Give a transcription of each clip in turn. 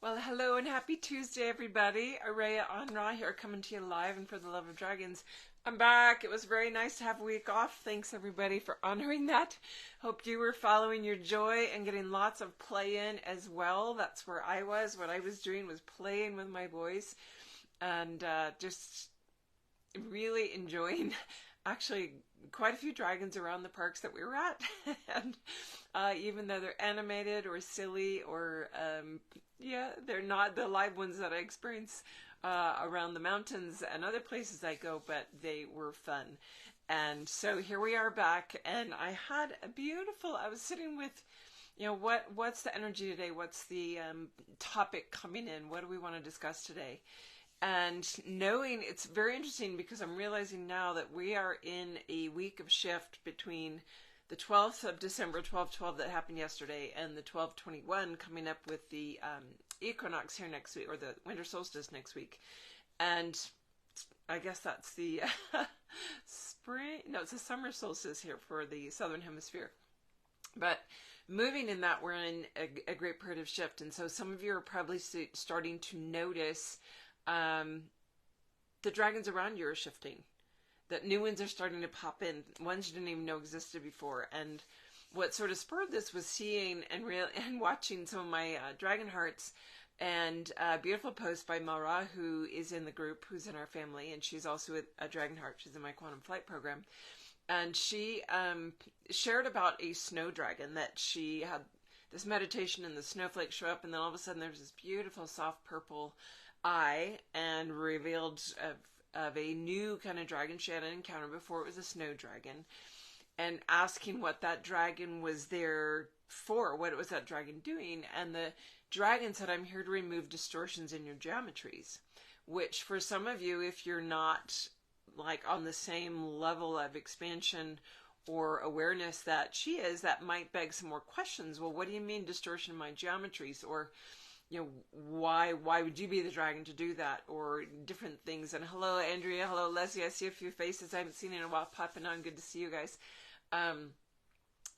Well, hello and happy Tuesday, everybody. Araya Anra here, coming to you live and for the love of dragons. I'm back. It was very nice to have a week off. Thanks, everybody, for honoring that. Hope you were following your joy and getting lots of play in as well. That's where I was. What I was doing was playing with my boys and just really enjoying actually quite a few dragons around the parks that we were at. And even though they're animated or silly or yeah, they're not the live ones that I experience around the mountains and other places I go, but they were fun. And so here we are back, and I had a beautiful, I was sitting with, what's the energy today? What's the topic coming in? What do we want to discuss today? And knowing, it's very interesting because I'm realizing now that we are in a week of shift between the 12th of December, 12/12 that happened yesterday, and the 12/21 coming up with the equinox here next week, or the winter solstice next week. And I guess that's the it's the summer solstice here for the southern hemisphere. But moving in that, we're in a great period of shift. And so some of you are probably starting to notice the dragons around you are shifting. That new ones are starting to pop in, ones you didn't even know existed before. And what sort of spurred this was seeing and watching some of my dragon hearts, and a beautiful post by Mara, who is in the group, who's in our family, and she's also a dragon heart. She's in my quantum flight program. And she shared about a snow dragon that she had this meditation, and the snowflakes show up, and then all of a sudden there's this beautiful soft purple eye, and revealed of a new kind of dragon she hadn't encountered before. It was a snow dragon, and asking what that dragon was there for, what was that dragon doing. And the dragon said, I'm here to remove distortions in your geometries, which for some of you, if you're not like on the same level of expansion or awareness that she is, that might beg some more questions. Well, what do you mean distortion in my geometries? Or why would you be the dragon to do that? Or different things. And hello, Andrea. Hello, Leslie. I see a few faces I haven't seen in a while popping on. Good to see you guys.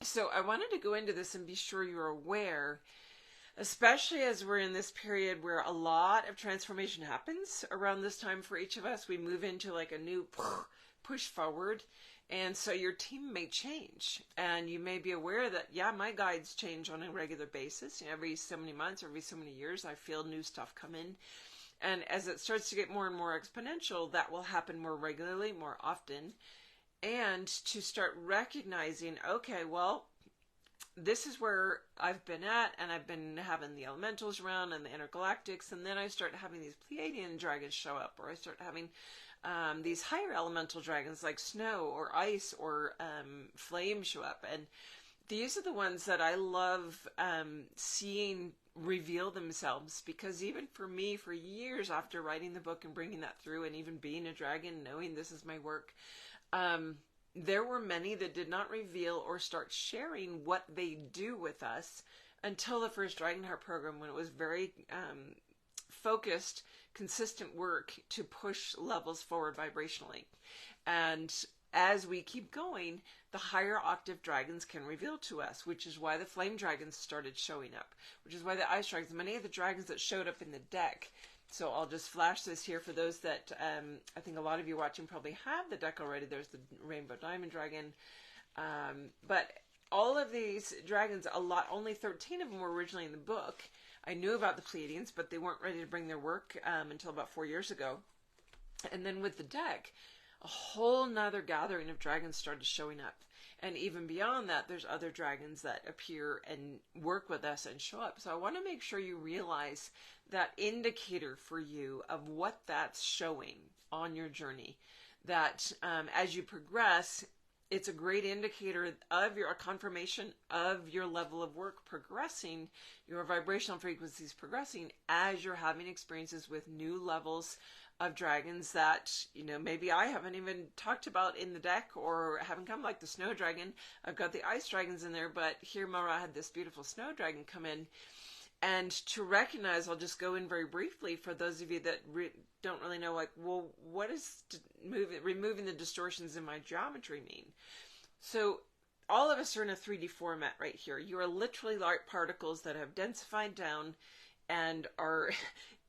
So I wanted to go into this and be sure you're aware, especially as we're in this period where a lot of transformation happens around this time for each of us. We move into like a new push forward. And so your team may change, and you may be aware that, yeah, my guides change on a regular basis. Every so many months, every so many years, I feel new stuff come in. And as it starts to get more and more exponential, that will happen more regularly, more often. And to start recognizing, okay, well, this is where I've been at, and I've been having the elementals around and the intergalactics, and then I start having these Pleiadian dragons show up, or I start having these higher elemental dragons like snow or ice or flame show up. And these are the ones that I love seeing reveal themselves, because even for me, for years after writing the book and bringing that through, and even being a dragon, knowing this is my work, there were many that did not reveal or start sharing what they do with us until the first Dragon Heart program, when it was very focused, consistent work to push levels forward vibrationally. And as we keep going, the higher octave dragons can reveal to us, which is why the flame dragons started showing up, which is why the ice dragons, many of the dragons that showed up in the deck. So I'll just flash this here for those that I think a lot of you watching probably have the deck already. There's the Rainbow Diamond Dragon. But all of these dragons, only 13 of them were originally in the book. I knew about the Pleiadians, but they weren't ready to bring their work until about 4 years ago. And then with the deck, a whole nother gathering of dragons started showing up. And even beyond that, there's other dragons that appear and work with us and show up. So I want to make sure you realize that indicator for you of what that's showing on your journey. That as you progress, it's a great indicator of a confirmation of your level of work progressing, your vibrational frequencies progressing as you're having experiences with new levels of dragons that, maybe I haven't even talked about in the deck or haven't come, like the snow dragon. I've got the ice dragons in there, but here Mara had this beautiful snow dragon come in. And to recognize, I'll just go in very briefly for those of you that don't really know, like, well, what does removing the distortions in my geometry mean? So all of us are in a 3D format right here. You are literally light particles that have densified down and are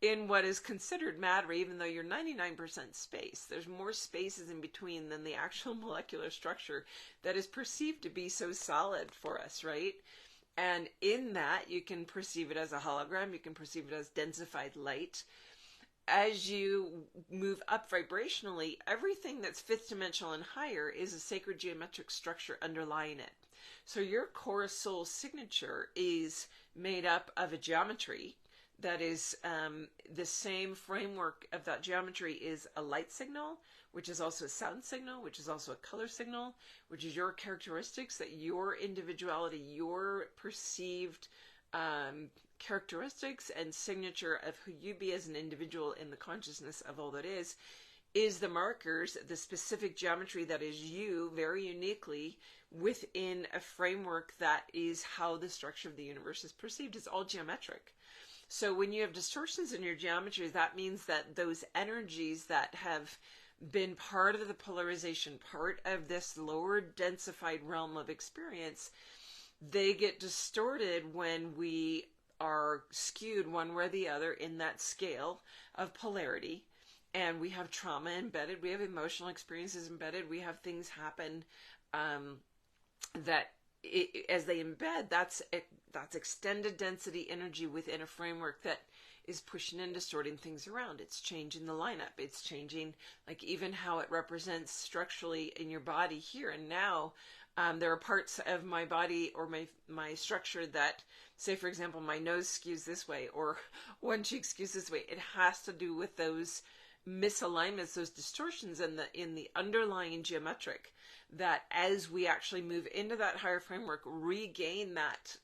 in what is considered matter, even though you're 99% space. There's more spaces in between than the actual molecular structure that is perceived to be so solid for us, right? And in that, you can perceive it as a hologram, you can perceive it as densified light. As you move up vibrationally, everything that's fifth dimensional and higher is a sacred geometric structure underlying it. So your core soul signature is made up of a geometry that is the same framework of that geometry is a light signal, which is also a sound signal, which is also a color signal, which is your characteristics, that your individuality, your perceived characteristics and signature of who you be as an individual in the consciousness of all that is the markers, the specific geometry that is you very uniquely within a framework that is how the structure of the universe is perceived. It's all geometric. So when you have distortions in your geometry, that means that those energies that have been part of the polarization, part of this lower densified realm of experience, they get distorted when we are skewed one way or the other in that scale of polarity. And we have trauma embedded, we have emotional experiences embedded, we have things happen that as they embed, that's extended density energy within a framework that is pushing and distorting things around. It's changing the lineup. It's changing, like, even how it represents structurally in your body here and now. There are parts of my body or my structure that, say, for example, my nose skews this way or one cheek skews this way. It has to do with those misalignments, those distortions in the underlying geometric, that as we actually move into that higher framework, regain that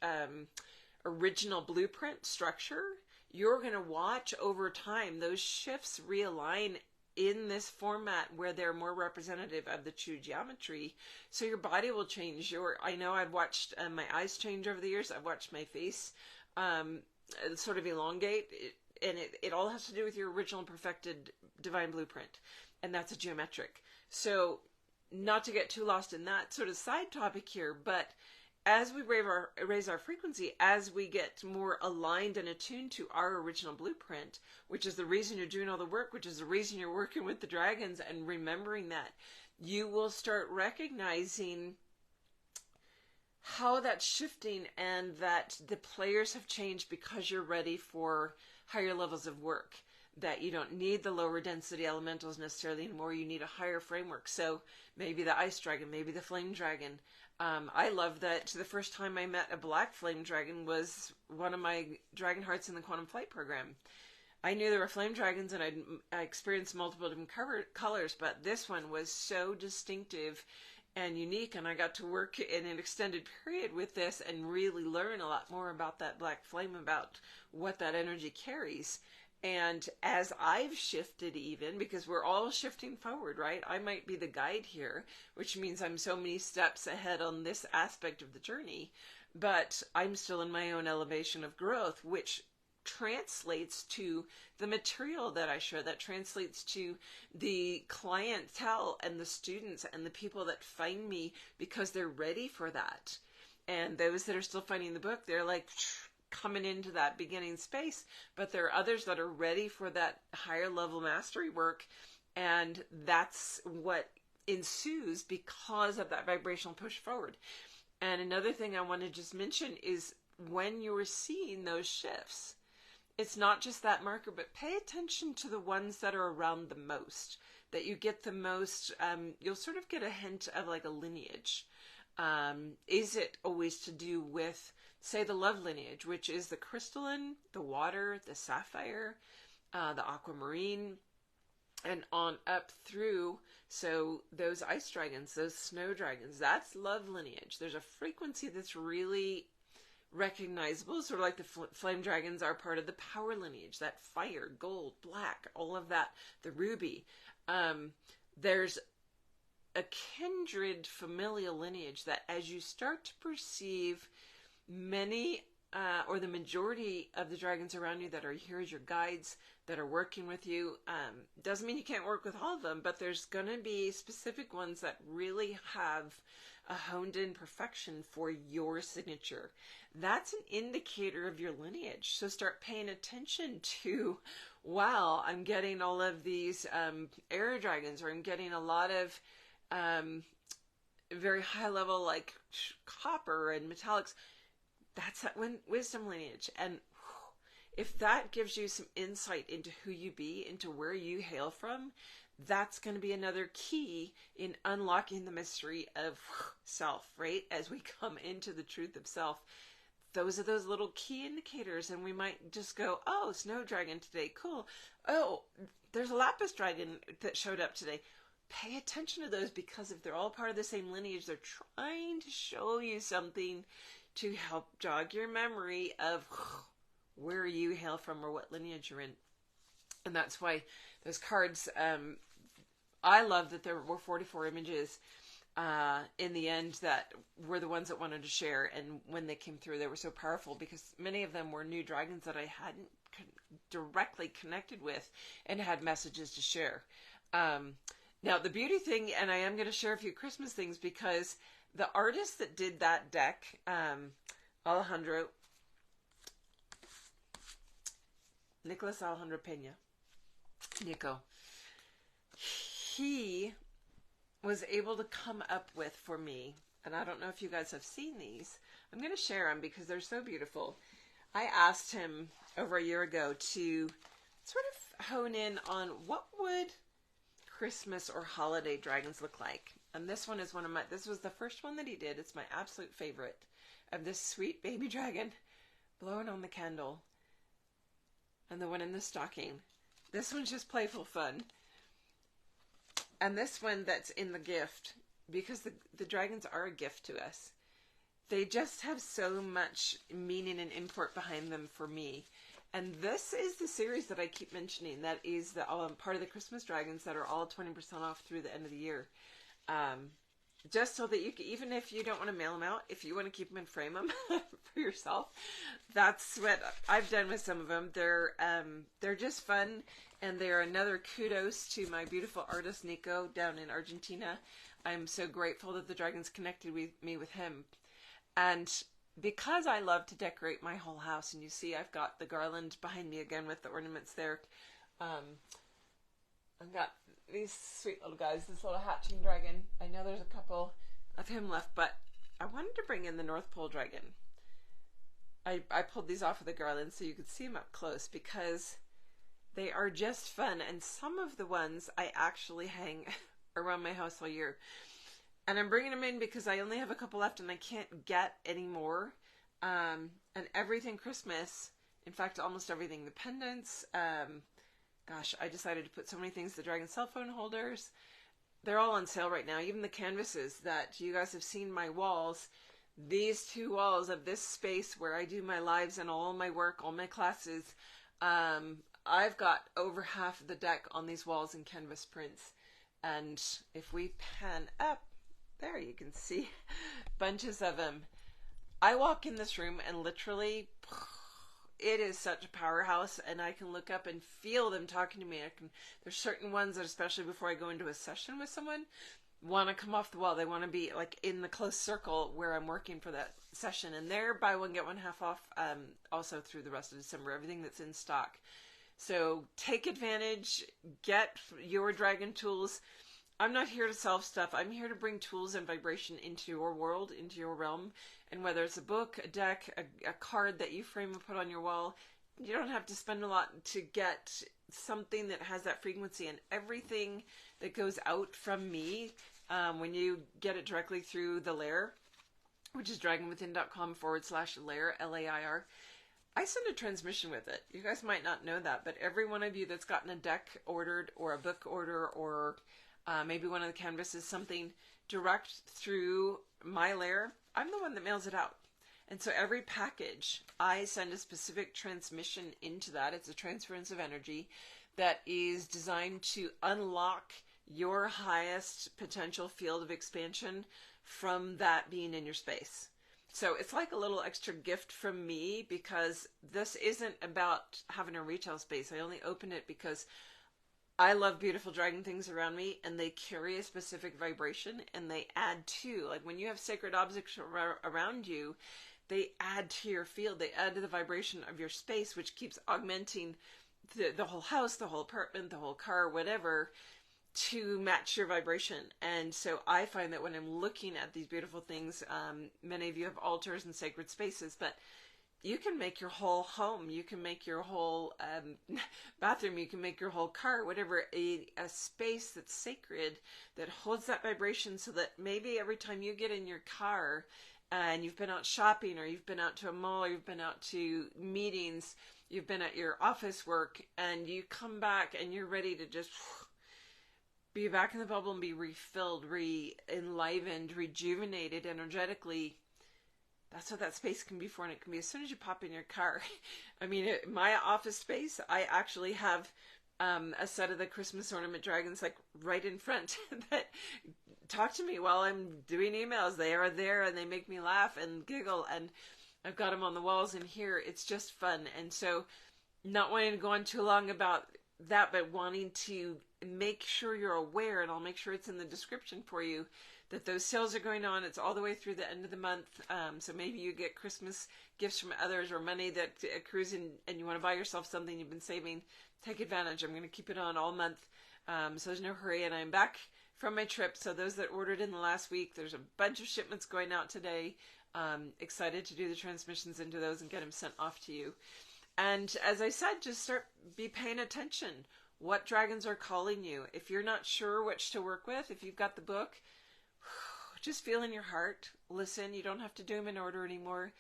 original blueprint structure, you're going to watch over time those shifts realign in this format where they're more representative of the true geometry. So your body will change. I know I've watched my eyes change over the years. I've watched my face sort of elongate. And it all has to do with your original perfected divine blueprint. And that's a geometric. So not to get too lost in that sort of side topic here, but as we raise our frequency, as we get more aligned and attuned to our original blueprint, which is the reason you're doing all the work, which is the reason you're working with the dragons and remembering that, you will start recognizing how that's shifting and that the players have changed because you're ready for higher levels of work, that you don't need the lower density elementals necessarily anymore. You need a higher framework. So maybe the ice dragon, maybe the flame dragon. I love that the first time I met a black flame dragon was one of my dragon hearts in the quantum flight program. I knew there were flame dragons and I experienced multiple different colors, but this one was so distinctive and unique, and I got to work in an extended period with this and really learn a lot more about that black flame, about what that energy carries. And as I've shifted, even because we're all shifting forward, right? I might be the guide here, which means I'm so many steps ahead on this aspect of the journey, but I'm still in my own elevation of growth, which translates to the material that I share, that translates to the clientele and the students and the people that find me because they're ready for that. And those that are still finding the book, they're like coming into that beginning space, but there are others that are ready for that higher level mastery work, and that's what ensues because of that vibrational push forward. And another thing I want to just mention is when you're seeing those shifts, it's not just that marker, but pay attention to the ones that are around the most, that you get the most, you'll sort of get a hint of like a lineage. Is it always to do with, say, the love lineage, which is the crystalline, the water, the sapphire, the aquamarine, and on up through. So those ice dragons, those snow dragons, that's love lineage. There's a frequency that's really recognizable, sort of like the flame dragons are part of the power lineage, that fire, gold, black, all of that, the ruby. There's a kindred familial lineage that as you start to perceive many or the majority of the dragons around you that are here as your guides, that are working with you, doesn't mean you can't work with all of them, but there's going to be specific ones that really have a honed in perfection for your signature. That's an indicator of your lineage. So start paying attention to, wow, I'm getting all of these air dragons, or I'm getting a lot of very high level like copper and metallics. That's that wisdom lineage. And if that gives you some insight into who you be, into where you hail from, that's going to be another key in unlocking the mystery of self, right? As we come into the truth of self, those are those little key indicators. And we might just go, oh, snow dragon today. Cool. Oh, there's a lapis dragon that showed up today. Pay attention to those, because if they're all part of the same lineage, they're trying to show you something to help jog your memory of where you hail from or what lineage you're in. And that's why those cards, I love that there were 44 images in the end that were the ones that wanted to share. And when they came through, they were so powerful, because many of them were new dragons that I hadn't directly connected with and had messages to share. Now, the beauty thing, and I am going to share a few Christmas things, because the artist that did that deck, Nicholas Alejandro Pena, Nico, he was able to come up with for me, and I don't know if you guys have seen these. I'm going to share them because they're so beautiful. I asked him over a year ago to sort of hone in on what would Christmas or holiday dragons look like. And this one is this was the first one that he did. It's my absolute favorite, of this sweet baby dragon blowing on the candle. And the one in the stocking. This one's just playful fun. And this one that's in the gift, because the dragons are a gift to us. They just have so much meaning and import behind them for me. And this is the series that I keep mentioning. That is the part of the Christmas dragons that are all 20% off through the end of the year. Just so that you can, even if you don't want to mail them out, if you want to keep them and frame them for yourself, that's what I've done with some of them. They're just fun, and they're another kudos to my beautiful artist Nico down in Argentina. I'm so grateful that the dragons connected me with him. And because I love to decorate my whole house, and you see I've got the garland behind me again with the ornaments there. I've got these sweet little guys, this little hatching dragon. I know there's a couple of him left, but I wanted to bring in the North Pole dragon. I pulled these off of the garland so you could see them up close, because they are just fun. And some of the ones I actually hang around my house all year. And I'm bringing them in because I only have a couple left and I can't get any more. And everything Christmas, in fact, almost everything, the pendants, gosh, I decided to put so many things, the dragon cell phone holders, they're all on sale right now. Even the canvases that you guys have seen my walls, these two walls of this space where I do my lives and all my work, all my classes, I've got over half of the deck on these walls in canvas prints. And if we pan up, there you can see bunches of them. I walk in this room and literally, it is such a powerhouse, and I can look up and feel them talking to me. There's certain ones that, especially before I go into a session with someone, want to come off the wall. They want to be like in the close circle where I'm working for that session. And they're buy one, get one half off also through the rest of December, everything that's in stock. So take advantage, get your dragon tools. I'm not here to sell stuff. I'm here to bring tools and vibration into your world, into your realm. And whether it's a book, a deck, a card that you frame and put on your wall, you don't have to spend a lot to get something that has that frequency. And everything that goes out from me, when you get it directly through the lair, which is dragonwithin.com/lair, Lair, I send a transmission with it. You guys might not know that, but every one of you that's gotten a deck ordered or a book order or maybe one of the canvases, something direct through my lair, I'm the one that mails it out. And so every package, I send a specific transmission into that. It's a transference of energy that is designed to unlock your highest potential field of expansion from that being in your space. So it's like a little extra gift from me, because this isn't about having a retail space. I only open it because I love beautiful dragon things around me, and they carry a specific vibration, and they add to, like when you have sacred objects around you, they add to your field, they add to the vibration of your space, which keeps augmenting the whole house, the whole apartment, the whole car, whatever, to match your vibration. And so I find that when I'm looking at these beautiful things, many of you have altars and sacred spaces, but you can make your whole home, you can make your whole bathroom, you can make your whole car, whatever, a space that's sacred, that holds that vibration, so that maybe every time you get in your car and you've been out shopping, or you've been out to a mall, or you've been out to meetings, you've been at your office work, and you come back and you're ready to just be back in the bubble and be refilled, re-enlivened, rejuvenated energetically. That's what that space can be for, and it can be as soon as you pop in your car. I mean, my office space, I actually have a set of the Christmas ornament dragons like right in front that talk to me while I'm doing emails. They are there and they make me laugh and giggle, and I've got them on the walls in here. It's just fun. And so, not wanting to go on too long about that, but wanting to make sure you're aware, and I'll make sure it's in the description for you, that those sales are going on. It's all the way through the end of the month. So maybe you get Christmas gifts from others, or money that accrues in, and you want to buy yourself something you've been saving. Take advantage. I'm going to keep it on all month. So there's no hurry, and I'm back from my trip. So those that ordered in the last week, there's a bunch of shipments going out today. Excited to do the transmissions into those and get them sent off to you. And as I said, just be paying attention. What dragons are calling you? If you're not sure which to work with, if you've got the book, just feel in your heart. Listen. You don't have to do them in order anymore.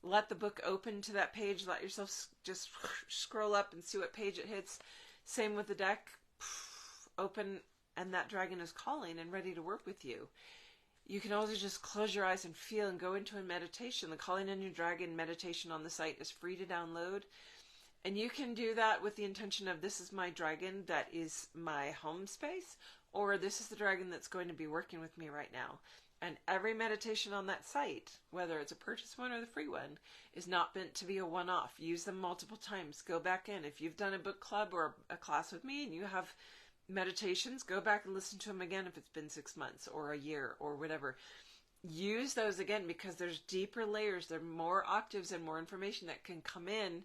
Let the book open to that page. Let yourself just scroll up and see what page it hits. Same with the deck. Open, and that dragon is calling and ready to work with you. You can also just close your eyes and feel and go into a meditation. The Calling in Your Dragon meditation on the site is free to download. And you can do that with the intention of, this is my dragon that is my home space, or this is the dragon that's going to be working with me right now. And every meditation on that site, whether it's a purchase one or the free one, is not meant to be a one-off. Use them multiple times. Go back in. If you've done a book club or a class with me and you have meditations, go back and listen to them again if it's been 6 months or a year or whatever. Use those again, because there's deeper layers. There are more octaves and more information that can come in,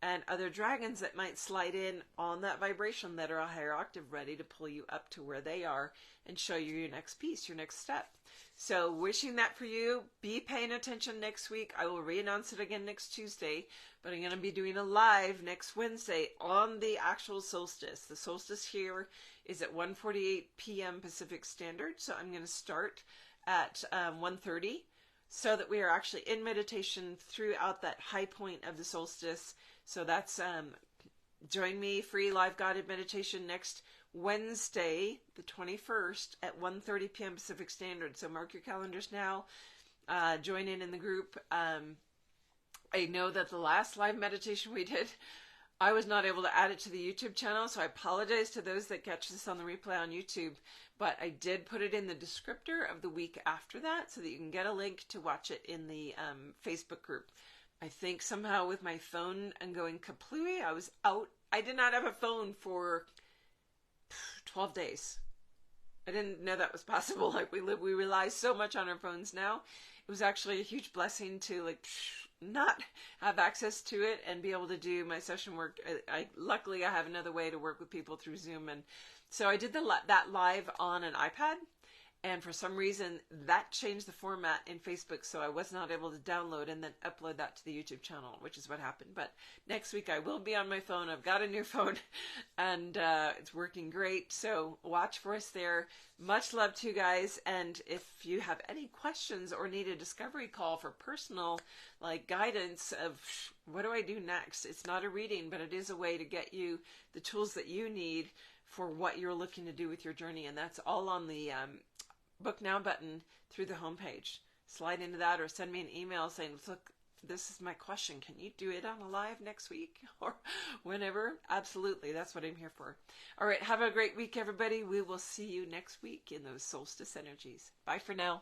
and other dragons that might slide in on that vibration that are a higher octave, ready to pull you up to where they are and show you your next piece, your next step. So wishing that for you. Be paying attention next week. I will re-announce it again next Tuesday, but I'm going to be doing a live next Wednesday on the actual solstice. The solstice here is at 1:48 p.m. Pacific Standard, so I'm going to start at 1:30, so that we are actually in meditation throughout that high point of the solstice. So that's join me, free live guided meditation next Wednesday, the 21st at 1:30 p.m. Pacific Standard. So mark your calendars now. Join in the group. I know that the last live meditation we did, I was not able to add it to the YouTube channel, so I apologize to those that catch this on the replay on YouTube, but I did put it in the descriptor of the week after that, so that you can get a link to watch it in the Facebook group. I think somehow with my phone and going kaplooey, I was out. I did not have a phone for 12 days. I didn't know that was possible. Like we rely so much on our phones now. It was actually a huge blessing to not have access to it and be able to do my session work. Luckily I have another way to work with people through Zoom, and so I did that live on an iPad. And for some reason, that changed the format in Facebook, so I was not able to download and then upload that to the YouTube channel, which is what happened. But next week, I will be on my phone. I've got a new phone, and it's working great. So watch for us there. Much love to you guys. And if you have any questions or need a discovery call for personal guidance of what do I do next, it's not a reading, but it is a way to get you the tools that you need for what you're looking to do with your journey. And that's all on the Book Now button through the homepage. Slide into that or send me an email saying, look, this is my question. Can you do it on a live next week or whenever? Absolutely. That's what I'm here for. All right. Have a great week, everybody. We will see you next week in those solstice energies. Bye for now.